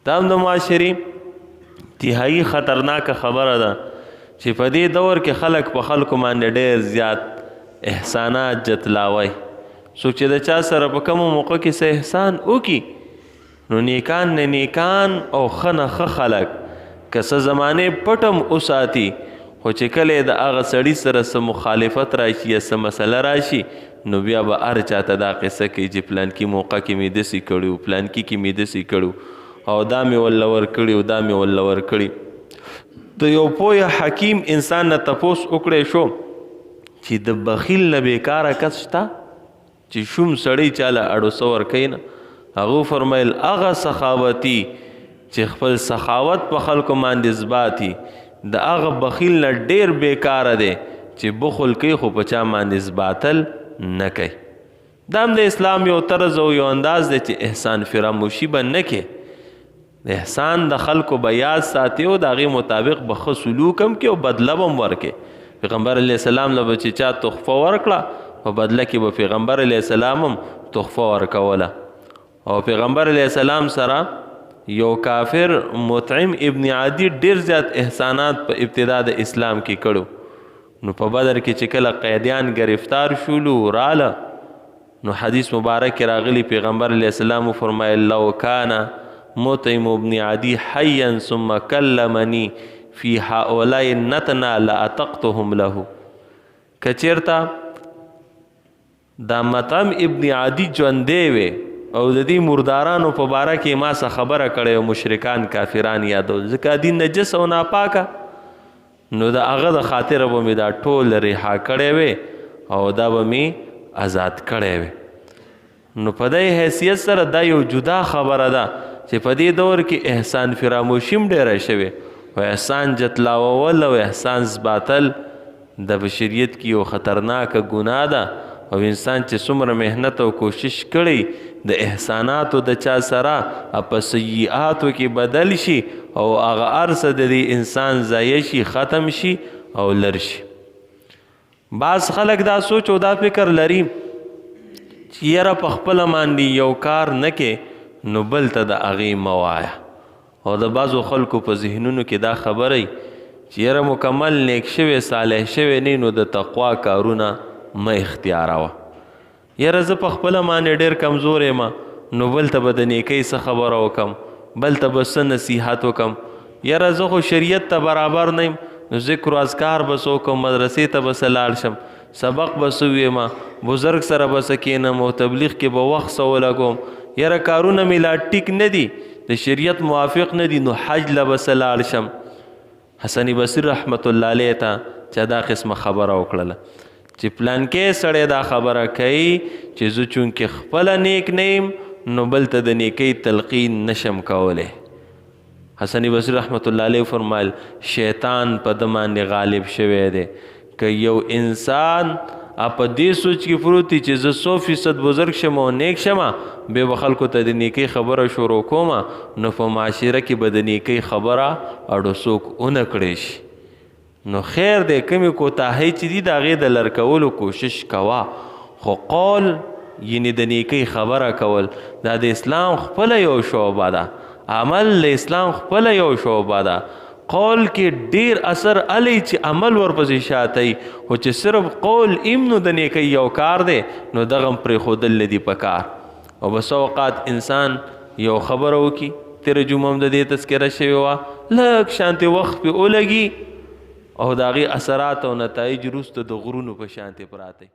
دا هم د معاشري انتهایي خطرناکه خبره ده چې په دې دور کې خلک په خلکو باندې ډېر زیات احسانات جتلاوی. څوک چې د چا سره په کومو موقع کې څه احسان وکړي نو نیکان نه نیکان او ښه نه ښه خلک که څه زمانې پټم وساتي، خو چې کله د هغه سړي سره څه مخالفت راشي یا څه مسله راشي نو بیا به هر چاته دا قصه کوي چې پلانکي موقع کې مې داسې کړي، پلانکي کې مې داسې کړي او دا مې ورله ورکړي او دا مې ورله ورکړي. د یو پوه حکیم انسان نه تپوس وکړی شو چې د بخیل نه بیکاره کس شته چې شوم سړی چاله اړوسه ورکوي نه؟ هغو فرمیل هغه سخاوتي چې خپل سخاوت په خلکو باندې اثباتي د هغه بخیل نه ډېر بیکاره دی چې بخل کوي خو په چا باندې اثباتل نه کوي. دا هم د اسلام یو طرز او یو انداز دی چې احسان فراموشي به نه کې، د احسان د خلکو به یاد ساتي او د هغې مطابق به ښه سلوک هم کې او بدله به هم ورکې. پیغمبر علیه السلام له به چې چا تحفه ورکړه په بدله کې به پیغمبر علیه السلام هم تحفه ورکوله. او پیغمبر علیه السلام سره یو کافر مطعم ابن عدی ډیر زیات احسانات په ابتدا د اسلام کې کړو. نو په بدر کې چې کله قیدیان گرفتار شولو راله نو حدیث مبارک راغلی پیغمبر علیه السلام فرمایل لو کان مطعم ابن عدی حیا ثم کلمنی فی هؤلاء النتنا لاتقتهم له. کچیرته دا مطعم ابن عدی ژوندی وی او د دې مردارانو په باره کې ما څه خبره کړې او مشرکان کافران یادول ځکه دین نجس او ناپاکه نو د هغه د خاطره به مې دا ټول رها کړی وی او دا به مې آزاد کړی وی. نو په دې حیثیت سره دا یو جدا خبره ده چې په دې دور کې احسان فراموشي هم ډېره شوې او احسان جتلاول او احسان ثباتل د بشریت کې یو خطرناکه ګناه ده. او انسان چې څومره محنت او کوشش کړي د احساناتو د چا سره په سیئاتو کې بدل شي او هغه هر څه د دې انسان ضایع شي، ختم شي او لر شي. بعض خلک دا سوچ او دا فکر لري چې یاره په خپله باندې یو کار نه کې نو بل ته د هغې مه وایه. او د بعضو خلکو په ذهنونو کې دا خبره چې یاره مکمل نیک شوی صالح شوی نه نو د تقوا کارونه مه اختیاروه. یاره زه په خپله باندې ډېر کمزور یم نو بل ته به د نیکۍ څه خبره وکم، بل ته به څه نصیحت وکم. یاره زه خو شریعت ته برابر نه یم نو ذکر و اذکار به څه وکم، مدرسې ته به څه لاړ شم، سبق به څه ویمه، بزرګ سره به څه کښېنم او تبلیغ کې به وخت څه ولګوم. یاره کارونه مې لا ټیک نه دي، د شریعت موافق نه دي، نو حج له به څه لاړ شم. حسن بصري رحمت الله علیه ته چا دا قسمه خبره وکړله چې پلانکې سړی دا خبره کوي چې زه چونکې خپله نیک نه یم نو بل ته د نیکۍ تلقین نشم کولی. حسن بصري رحمت الله علیه فرمایل شیطان په ده باندې غالب شوی دی. که یو انسان په دې سوچ کې پروت دی چې زه 100% بزرګ شم او نیک شم بیا به خلکو ته د نیکۍ خبره شروع کوم نو په معاشره کې به د نیکۍ خبره اړو څوک ونه کړی شي. نو خیر دی کمی کوتاهی چې دي د هغې د لر کولو کوشش کوه، خو قول یعنی د نیکۍ خبره کول دا د اسلام خپله یو شعبه ده، عمل د اسلام خپله یو شعبه ده. قول کې ډیر اثر علی چې عمل ورپسې شاتی، خو چې صرف قول ایم نو د نیکۍ یو کار دی نو دغه هم پرېښودل نه دي په کار. او بس اوقات انسان یو خبره وکړي، تېره جمعه هم د دې تذکره شوې وه، لږ شانتې وخت پې ولګي او د هغې اثرات او نتایج وروسته د غرونو په شانتې پراته